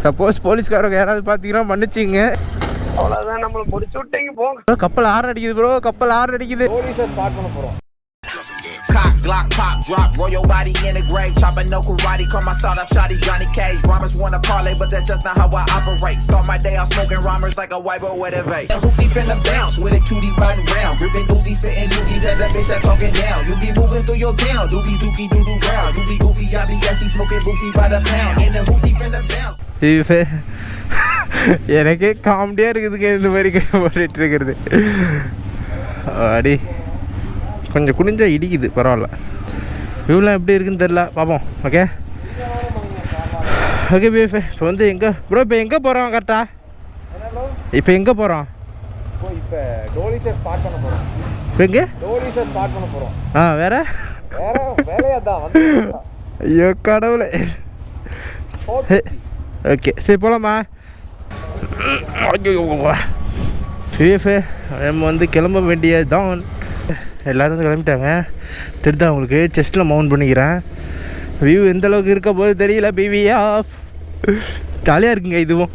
Suppose போலீஸ்காரங்க யாராவது பார்த்தீங்கன்னா மன்னிச்சிங்க. அவ்வளோதான், நம்மளை முடிச்சு விட்டீங்க போங்க. கப்பல் ஆறு அடிக்குது ப்ரோ, கப்பல் ஆறு அடிக்குது. போலீஸை ஸ்டார்ட் பண்ண போகிறோம். Cock, Glock, pop, drop, roll your body in the grave. Chopping no karate, call my start up shotty Johnny Cage. Rhymers wanna parlay, but that's just not how I operate. Start my day off smoking rhymers like a white boy with a vape. Hoopty finna bounce with a cutie riding round. Ripping doozies, spitting doozies at that bitch that talking down. You be moving through your town, doobie dookie doo doo round. You be goofy, I be assy, smoking goofy by the pound. And the hoopty finna bounce. எனக்கே காமெடியாக இருக்குதுங்க இந்த மாதிரி போட்டுட்டு இருக்கிறது. அடி கொஞ்சம் குனிஞ்சா இடிக்குது, பரவாயில்ல. வியூலாம் எப்படி இருக்குன்னு தெரில, பார்ப்போம். Okay okay PF. இப்போ வந்து எங்கே ப்ரோ, இப்போ எங்கே போகிறோம் கரெக்டாக? இப்போ எங்கே போகிறோம்? இப்போ டோலிஸை ஸ்டார்ட் பண்ண போகிறோம். இப்போ எங்கே டோலிஸை ஸ்டார்ட் பண்ண போகிறோம். வேறு வேலையாக தான் வந்து. ஐயோ கடவுளே. ஓகே சரி போகலாமா? பிஎஃப் நம்ம வந்து கிளம்ப வேண்டியது தான். எல்லோரும் வந்து கிளம்பிட்டாங்க. தெரியுதா உங்களுக்கு? செஸ்ட்டில் மவுண்ட் பண்ணிக்கிறேன். வியூ எந்த அளவுக்கு இருக்க போது தெரியல. பிவி ஆஃப். ஜாலியாக இருக்குங்க இதுவும்.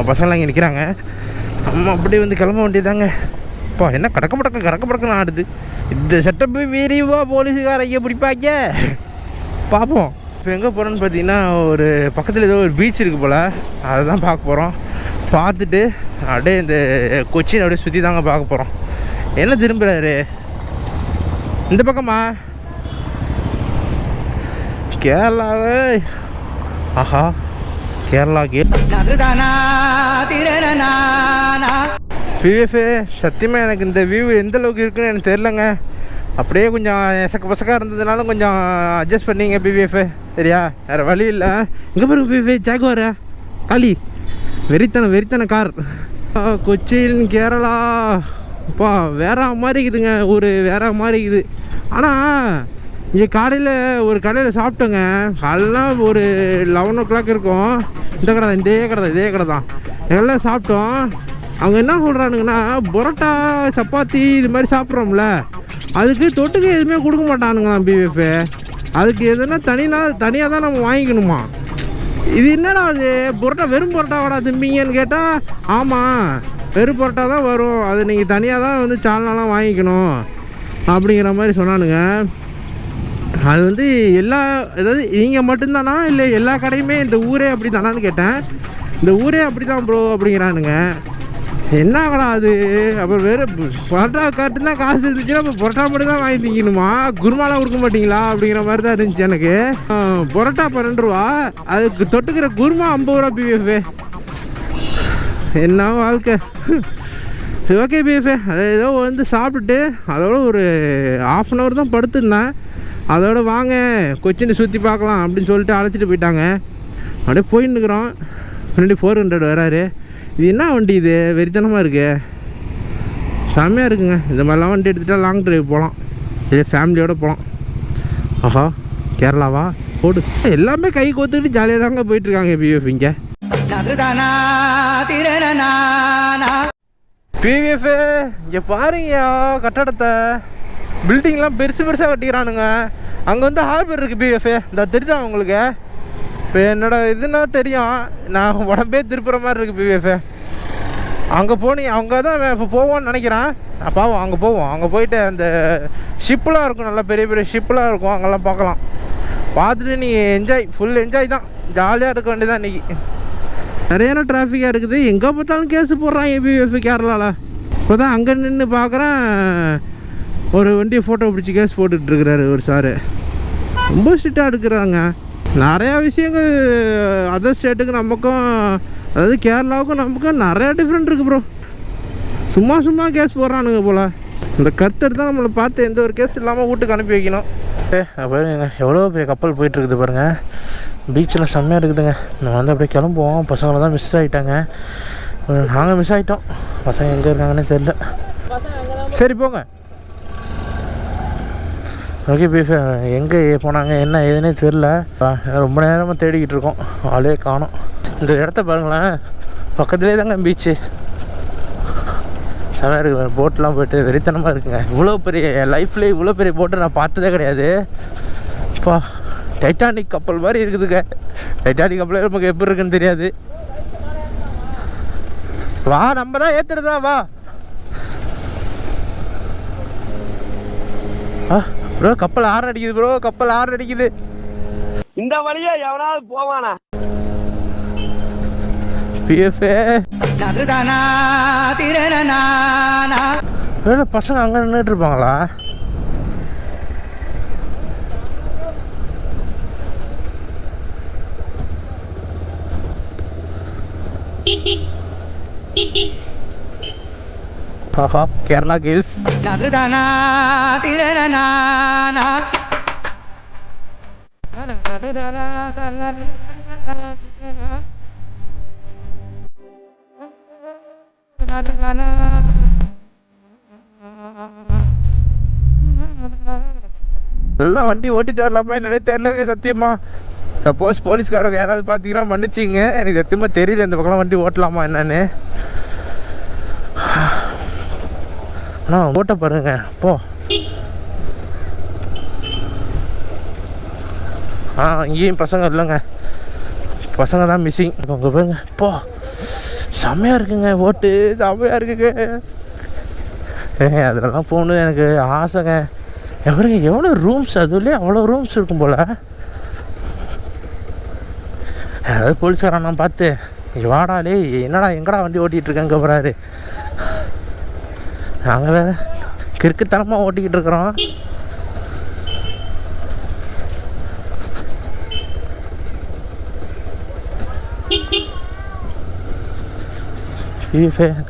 பசங்களாம் இங்கே நிற்கிறாங்க. நம்ம அப்படியே வந்து கிளம்ப வேண்டியதாங்க. அப்பா என்ன கடக்க படக்குன்னு ஆடுது. இந்த செட்டப்பு விரிவா போலீஸுக்காரங்க பிடிப்பாங்க. பார்ப்போம். இப்போ எங்கே போகிறோன்னு பார்த்தீங்கன்னா, ஒரு பக்கத்தில் ஏதோ ஒரு பீச் இருக்குது போல், அதை தான் பார்க்க போகிறோம். பார்த்துட்டு அப்படியே இந்த கொச்சின் அப்படியே சுற்றி தாங்க பார்க்க போகிறோம். என்ன திரும்புகிறாரு இந்த பக்கமா? கேரளாவே. ஆஹா கேரளா கேட். பிஎஃப் சத்தியமாக எனக்கு இந்த வியூ எந்த அளவுக்கு இருக்குன்னு எனக்கு தெரிலங்க. அப்படியே கொஞ்சம் எசக்க பசக்காக இருந்ததுனால கொஞ்சம் அட்ஜஸ்ட் பண்ணிங்க பிவிஎஃப். சரியா? வேறு வழி இல்லை. இங்கே பாருங்க பிவிஎஃப், ஜாகுவாரா காலி வெறித்தன கார். கொச்சின் கேரளா. அப்பா வேற மாதிரி இருக்குதுங்க, ஒரு வேற மாதிரி இருக்குது. ஆனால் இங்கே காலையில் ஒரு கடையில் சாப்பிட்டோங்க. காலைலாம் ஒரு 11 o'clock இருக்கும். இதே கடை தான் எல்லாம் சாப்பிட்டோம். அவங்க என்ன சொல்கிறானுங்கன்னா, பரோட்டா சப்பாத்தி இது மாதிரி சாப்பிட்றோம்ல, அதுக்கு தொட்டுக்கு எதுவுமே கொடுக்க மாட்டானுங்களாம் பிஎஃப். அதுக்கு எதுனா தனியாக தான் நம்ம வாங்கிக்கணுமா. இது என்னடா அது பரோட்டா, வெறும் பரோட்டாவாடா திம்பிங்கன்னு கேட்டால், ஆமாம் வெறும் பரோட்டா தான் வரும், அது நீங்கள் தனியாக தான் வந்து சால்னாலாம் வாங்கிக்கணும் அப்படிங்கிற மாதிரி சொன்னானுங்க. அது வந்து அதாவது நீங்கள் மட்டும்தானா இல்லை எல்லா கடையுமே இந்த ஊரே அப்படி தானான்னு கேட்டேன். இந்த ஊரே அப்படி தான் ப்ரோ அப்படிங்கிறானுங்க. என்னங்கடா அது? அப்புறம் வேறு பரோட்டா காட்டு தான் காசு இருந்துச்சுன்னா அப்போ பரோட்டா மட்டும் தான் வாங்கி திங்கணுமா, குருமாலாம் கொடுக்க மாட்டிங்களா அப்படிங்கிற மாதிரி தான் இருந்துச்சு எனக்கு. பரோட்டா 12 ரூபா, அதுக்கு தொட்டுக்கிற குருமா 50 ரூபா பிஎஃப். என்ன வாழ்க்கை. ஓகே பிஎஃப், அதை ஏதோ வந்து சாப்பிட்டுட்டு அதோட ஒரு 1/2 hour தான் படுத்துருந்தேன். அதோட வாங்க கொச்சினை சுற்றி பார்க்கலாம் அப்படின்னு சொல்லிட்டு அழைச்சிட்டு போயிட்டாங்க. அப்படியே போயின்னு இருக்கிறோம். முன்னாடி 400 வராரு. இது என்ன வண்டி இது? வெறித்தனமாக இருக்குது, செம்மையாக இருக்குங்க. இந்த மாதிரிலாம் வண்டி எடுத்துகிட்டா லாங் ட்ரைவ் போகலாம், இதே ஃபேமிலியோடு போகலாம். ஆஹா கேரளாவா போடு. எல்லாமே கை கோத்துக்கிட்டு ஜாலியாக தாங்க போயிட்டுருக்காங்க பிவிஎஃப். இங்கே பிவிஎஃப் இங்கே பாருங்க கட்டடத்தை, பில்டிங்லாம் பெருசாக கட்டிக்கிறானுங்க. அங்கே வந்து ஹார்பர் இருக்குது பிவிஎஃப். இந்த தெரியுதா உங்களுக்கு? இப்போ என்னோடய இதுன்னா தெரியும், நான் உடம்பே திருப்புற மாதிரி இருக்குது பிவிஎஃப். அங்கே அங்கே தான் இப்போ போவோன்னு நினைக்கிறேன். பாவம் அங்கே போவோம். அங்கே போயிட்டு அந்த ஷிப்லாம் இருக்கும், நல்லா பெரிய பெரிய ஷிப்லாம் இருக்கும், அங்கெல்லாம் பார்க்கலாம். பார்த்துட்டு நீங்கள் ஃபுல் என்ஜாய் தான், ஜாலியாக இருக்க வேண்டியதான். இன்றைக்கி நிறையான டிராஃபிக்காக இருக்குது, எங்கே பார்த்தாலும் கேஸு போடுறாங்க பிவிஎஃப் கேரளாவில். இப்போ தான் அங்கே நின்று பார்க்குறேன், ஒரு வண்டியை ஃபோட்டோ பிடிச்சி கேஸ் போட்டுட்ருக்கிறாரு ஒரு சாரு. ரொம்ப ஸ்ட்ரிக்டாக எடுக்கிறாங்க. நிறையா விஷயங்கள் அதர் ஸ்டேட்டுக்கு நமக்கும், அதாவது கேரளாவுக்கும் நமக்கும் நிறையா டிஃப்ரெண்ட் இருக்குது ப்ரோ. சும்மா கேஸ் போடுறானுங்க போல். இந்த கருத்து தான் நம்மளை பார்த்து எந்த ஒரு கேஸ் இல்லாமல் வீட்டுக்கு அனுப்பி வைக்கணும். பாருங்க எவ்வளோ பெரிய கப்பல் போயிட்டுருக்குது பாருங்கள். பீச்சில் செம்மையாக இருக்குதுங்க. நம்ம வந்து அப்படியே கிளம்புவோம். பசங்களை தான் மிஸ் ஆகிட்டாங்க, நாங்கள் மிஸ் ஆகிட்டோம். பசங்க எங்கே இருக்காங்கன்னே தெரில. சரி போங்க. ஓகே பிஎஃப், எங்கே போனாங்க என்ன ஏதுன்னே தெரில. ரொம்ப நேரமாக தேடிக்கிட்டு இருக்கோம், ஆளே காணோம். இந்த இடத்த பாருங்களேன், பக்கத்துலேயே தாங்க பீச்சு. செமையாக இருக்குது. போட்டெலாம் போய்ட்டு வெறித்தனமாக இருக்குங்க. இவ்வளோ பெரிய லைஃப்லேயே இவ்வளோ பெரிய போட்டை நான் பார்த்ததே கிடையாது. இப்போ டைட்டானிக் கப்பல் மாதிரி இருக்குதுங்க. டைட்டானிக் கப்பல் நமக்கு எப்படி இருக்குன்னு தெரியாது. வா, நம்ம தான் ஏத்துறதா, வா. ப்ரோ கப்பல் ஆறு அடிக்குது ப்ரோ, கப்பல் ஆறு அடிக்குது. இந்த வழியா எவனாவது போவானா? பசங்க அங்க நின்றுட்டு இருப்பாங்களா? கேரளா கேர்ள்ஸ். எல்லாம் வண்டி ஓட்டிட்டு வரலாமா என்னன்னே தெரியல சத்தியமா. சப்போஸ் போலீஸ்காரங்க யாராவது பார்த்தீங்கன்னா மன்னிச்சிங்க, எனக்கு சத்தியமா தெரியல இந்த பக்கம் வண்டி ஓட்டலாமா என்னன்னு. அண்ணா ஓட்ட பாருங்க போ. இங்கேயும் பசங்க இல்லைங்க, பசங்க தான் மிஸ்ஸிங். உங்க பாருங்க போ, செம்மையா இருக்குங்க, ஓட்டு செம்மையா இருக்குங்க. அதிலலாம் போகணும் எனக்கு ஆசைங்க. எவருங்க எவ்வளோ ரூம்ஸ், அதுலேயே அவ்வளோ ரூம்ஸ் இருக்கும் போல். யாராவது போலீஸ்காரன் பார்த்து வாடாலே என்னடா எங்கடா வண்டி ஓட்டிகிட்டு இருக்கேங்க போகிறாரு. நாங்கள் வேறு கிறுக்குத்தனமாக ஓட்டிக்கிட்டு இருக்கிறோம்.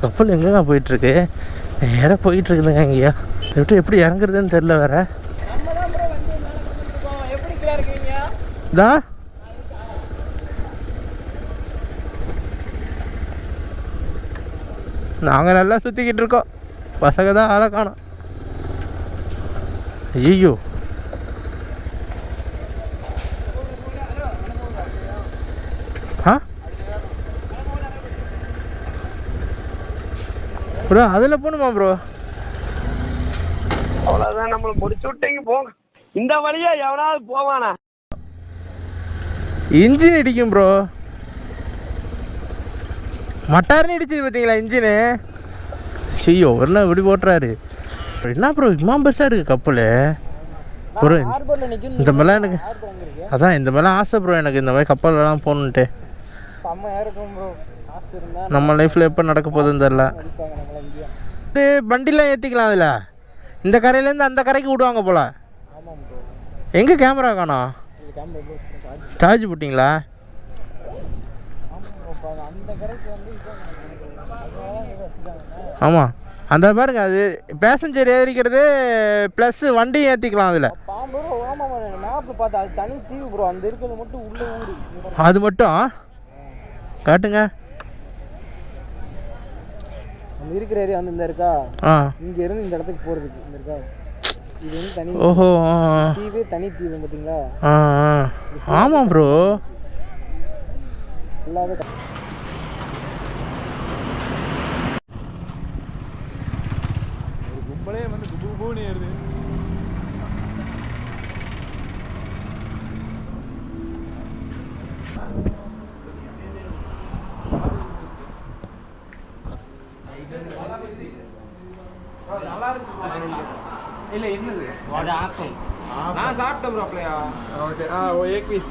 கப்பல் எங்கேங்க போயிட்டுருக்கு? நேராக போயிட்டுருக்குதுங்க எங்கேயா. எப்படி இறங்குறதுன்னு தெரில வேற. தா நாங்கள் நல்லா சுற்றிக்கிட்டு இருக்கோம், பசங்க தான் ஆளை காணோம். ஐயோ ப்ரோ அதில் போகணுமா ப்ரோ? அவ்வளோதான், நம்மளை முடிச்சு விட்டீங்க போங்க. இந்த வழியா எவனாவது போவானா? இன்ஜின் இடிக்கும் ப்ரோ, மட்டார்னு இடிச்சது பார்த்தீங்களா இன்ஜினு. ஐயோ ஒரு நாள் இப்படி போட்டுறாரு. என்ன ப்ரோ இம்மா பெருசாக இருக்குது கப்பல் ப்ரோ. இந்த மாதிரிலாம் எனக்கு அதான் இந்த மாதிரிலாம் ஆசை ப்ரோ எனக்கு, இந்த மாதிரி கப்பல்லாம் போகணுன்ட்டு. நம்ம லைஃப்பில் எப்போ நடக்க போகுதுன்னு தெரில. இது வண்டிலாம் ஏற்றிக்கலாம் அதில், இந்த கரையிலேருந்து அந்த கரைக்கு விடுவாங்க போல். எங்கே கேமரா காணோம்? சார்ஜ் போட்டிங்களா? ஆமாம் அந்த பாருங்க, அது பேசஞ்சர் ஏறிக்கிறது ப்ளஸ் வண்டியும் ஏற்றிக்கலாம் அதில். அது மட்டும் காட்டுங்க. நம்ம இருக்கிற ஏரியா வந்து இந்த இருக்கா, இங்க இருந்து இந்த இடத்துக்கு போறதுக்கு இந்த இருக்கா, இது வந்து தனி. ஓஹோ தீவே தனி தீவு பாத்தீங்களா? ஆமாம் ப்ரோ. ஃபுல்லாவே ஒரு கும்பலே வந்து குபுகுபுன்னு ஏறுது. இல்ல என்னது அது ஆப்பம் நான் சாப்பிட்டேன் ப்ரோ. அப்படியா? ஓகே. एक पीस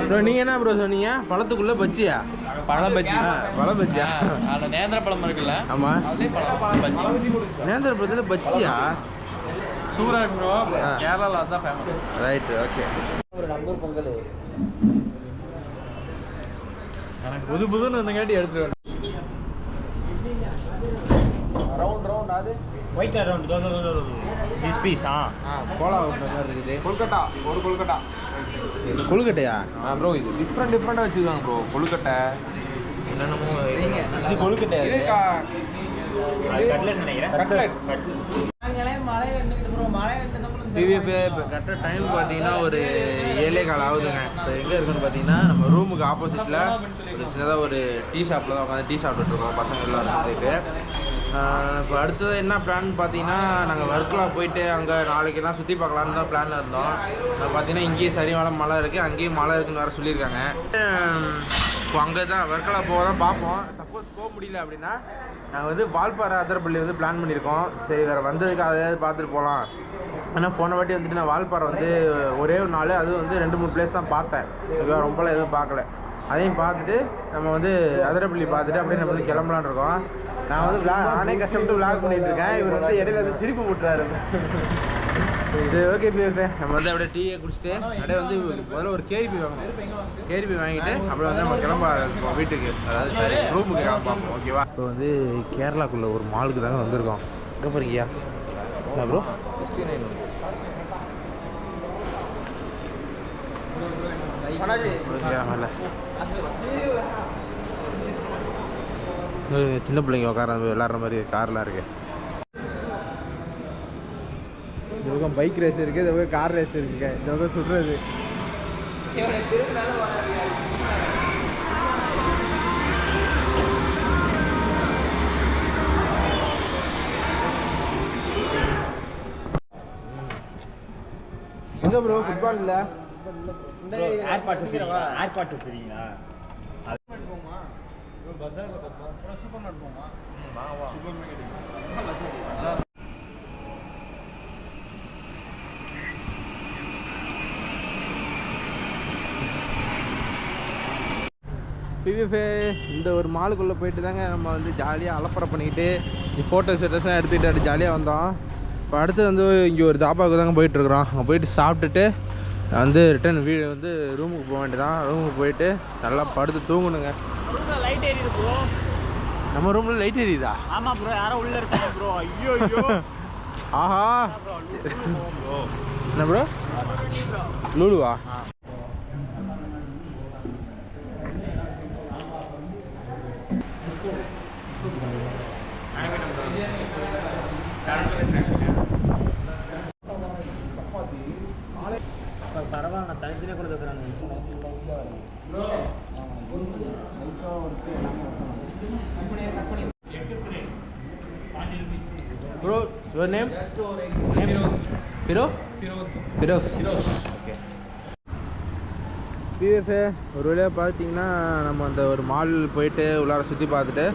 ப்ரோ. நீங்கள் என்ன ப்ரோ சொன்னீங்க? பழத்துக்குள்ளே பஜ்ஜியா? பழம் பஜ்ஜி. பழம் பஜ்ஜியா? அதில் நேந்திர பழம் இருக்குல்ல? ஆமாம், அதே பழம் பஜ்ஜி. நேந்திர பழத்தில் பஜ்ஜியா? சூப்பராக இருக்கு ப்ரோ. கேரளாவில் அதுதான் ஃபேமஸ். Right, okay. ஒரு நம்பர் பொங்கல் எனக்கு புதுன்னு இருந்தங்காட்டி எடுத்துட்டு ரவுண்ட் அது ஒயிட் ரவுண்ட் திஸ் பீஸ். கோலா மாதிரி இருக்குது. கொல்கட்டா, ஒரு கொல்கட்டா. இது கொழுக்கட்டையா? ப்ரோ இது டிஃப்ரெண்டாக வச்சுருக்காங்க ப்ரோ. கொழுக்கட்டை என்னென்னமோ இது கொழுக்கட்டை. இது கட்லெட் நினைக்கிறேன். கட்லெட். டிவிஎஃப் இப்போ கரெக்டாக டைம் பார்த்தீங்கன்னா ஒரு 7:15 ஆகுதுங்க. இப்போ எங்கே இருக்குன்னு பார்த்தீங்கன்னா நம்ம ரூமுக்கு ஆப்போசிட்டில் ஒரு சின்னதாக ஒரு டீ ஷாப்பில் தான் உட்காந்து டீ சாப்பிட்டுருக்கோம் பசங்க எல்லாம் சேர்த்துட்டு. இப்போ அடுத்தது என்ன பிளான் பார்த்தீங்கன்னா நாங்கள் வர்க்கலா போயிட்டு அங்கே நாளைக்கெல்லாம் சுற்றி பார்க்கலான்னு தான் பிளான் இருந்தோம். பார்த்தீங்கன்னா இங்கேயும் சரியான மழை இருக்குது, அங்கேயும் மழை இருக்குன்னு வேறு சொல்லியிருக்காங்க. இப்போ அங்கே தான் வர்க்கலா போக தான் பார்ப்போம். சப்போஸ் போக முடியல அப்படின்னா நாங்கள் வந்து வால்பாறை அதிரப்பள்ளி வந்து பிளான் பண்ணியிருக்கோம். சரி வேறு வந்ததுக்கு அதையாவது பார்த்துட்டு போகலாம். ஆனால் போன வாட்டி வந்துட்டு நான் வால்பாறை வந்து ஒரே ஒரு நாள் அது வந்து 2-3 பிளேஸ் தான் பார்த்தேன். ரொம்பலாம் எதுவும் பார்க்கல. அதையும் பார்த்துட்டு நம்ம வந்து அதிரப்பள்ளி பார்த்துட்டு அப்படியே நம்ம வந்து கிளம்பலான்னு இருக்கோம். நான் வந்து நானே கஷ்டப்பட்டு விளாக் பண்ணிகிட்டு இருக்கேன். இவர் வந்து இடையில வந்து சிரிப்பு விட்டுறாரு. இது ஓகே பிஎஃப் நம்ம வந்து அப்படியே டீயை குடிச்சிட்டு அப்படியே வந்து முதல்ல ஒரு கேரிபி வாங்கணும். கேரிபி வாங்கிட்டு அப்புறம் வந்து நம்ம கிளம்ப வீட்டுக்கு, அதாவது சரி ரூமுக்கு கிளம்பாப்போம். ஓகேவா? இப்போ வந்து கேரளாக்குள்ளே ஒரு மாலுக்கு தாங்க வந்திருக்கோம். எங்கே போகிறீங்கயா? என்ன ப்ரோ? 69 மேலே சின்ன பிள்ளைங்க உட்கார விளாட்ற மாதிரி கார்லாம் இருக்கு. இந்த பக்கம் பைக் ரேஸ் இருக்குது, இந்த பக்கம் கார் ரேஸ் இருக்குங்க. இந்த பக்கம் சுடுறது. எங்கே ப்ரோ ஃபுட்பால் இல்லை? ஏர்பாட் வச்சுருக்கீங்களா? சூப்பர் மார்க்கெட் போமா? சூப்பர் மார்க்கெட் பிவிஎஃபே இந்த ஒரு மாலுக்குள்ளே போயிட்டு தாங்க நம்ம வந்து ஜாலியாக அலப்பறை பண்ணிக்கிட்டு ஃபோட்டோஸ் எல்லாம் எடுத்துக்கிட்டு அப்படி ஜாலியாக வந்தோம். இப்போ அடுத்து வந்து இங்கே ஒரு தாபாவுக்கு தாங்க போயிட்டுருக்குறோம். அங்கே போயிட்டு சாப்பிட்டுட்டு வந்து ரிட்டன் வீடு வந்து ரூமுக்கு போக வேண்டியதான். ரூமுக்கு போயிட்டு நல்லா படுத்து தூங்கணுங்க. லைட் எரியுது ப்ரோ. நம்ம ரூமில் லைட் எரியுதா? ஆமாம் ப்ரோ, யாரோ உள்ளே இருக்காங்க ப்ரோ. ஐயோ ஐயோ. ஆஹா என்ன ப்ரோ? லூலுவா? பரவாயில்ல, நான் தனித்தனியாக கூட வைக்கிறாங்க. Bro your name? Firoz. Okay PFA ஒரு வழியாக பார்த்தீங்கன்னா நம்ம அந்த ஒரு மால் போயிட்டு உள்ளார சுற்றி பார்த்துட்டு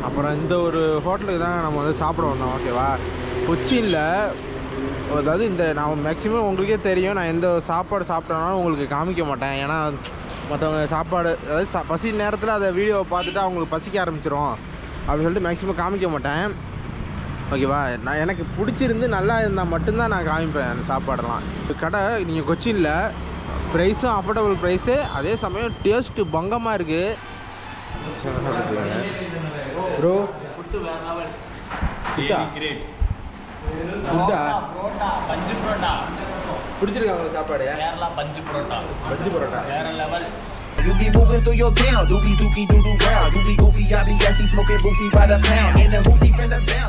அப்புறம் இந்த ஒரு ஹோட்டலுக்கு தான் நம்ம வந்து சாப்பிட வந்தோம். ஓகேவா? கொச்சினில் அதாவது இந்த நான் மேக்ஸிமம் உங்களுக்கே தெரியும், நான் எந்த சாப்பாடு சாப்பிட்டேனாலும் உங்களுக்கு காமிக்க மாட்டேன். ஏன்னா மற்றவங்க சாப்பாடு அதாவது பசி நேரத்தில் அதை வீடியோவை பார்த்துட்டு அவங்களுக்கு பசிக்க ஆரம்பிச்சிடும் அப்படின்னு சொல்லிட்டு மேக்ஸிமம் காமிக்க மாட்டேன். ஓகேவா? நான் எனக்கு பிடிச்சிருந்து நல்லா இருந்தால் மட்டும்தான் நான் காமிப்பேன் அந்த சாப்பாடெல்லாம். கடை நீங்கள் கொச்சினில் ப்ரைஸும் அஃபோர்டபுள் ப்ரைஸு, அதே சமயம் டேஸ்ட்டு பங்கமாக இருக்குது. ப்ரோ ஃபுட்டு வேற லெவல். கிரேட் ஃபுட்டா? பஞ்சு பரோட்டா பிடிச்சிருக்கா உங்களுக்கு சாப்பாடு? கேரளா பஞ்சு பரோட்டா வேற level. You be moving through your town, doobie dookie doo doo round. You be goofy, I be assy, smoking boofy by the pound. In the hoopty from the bounce.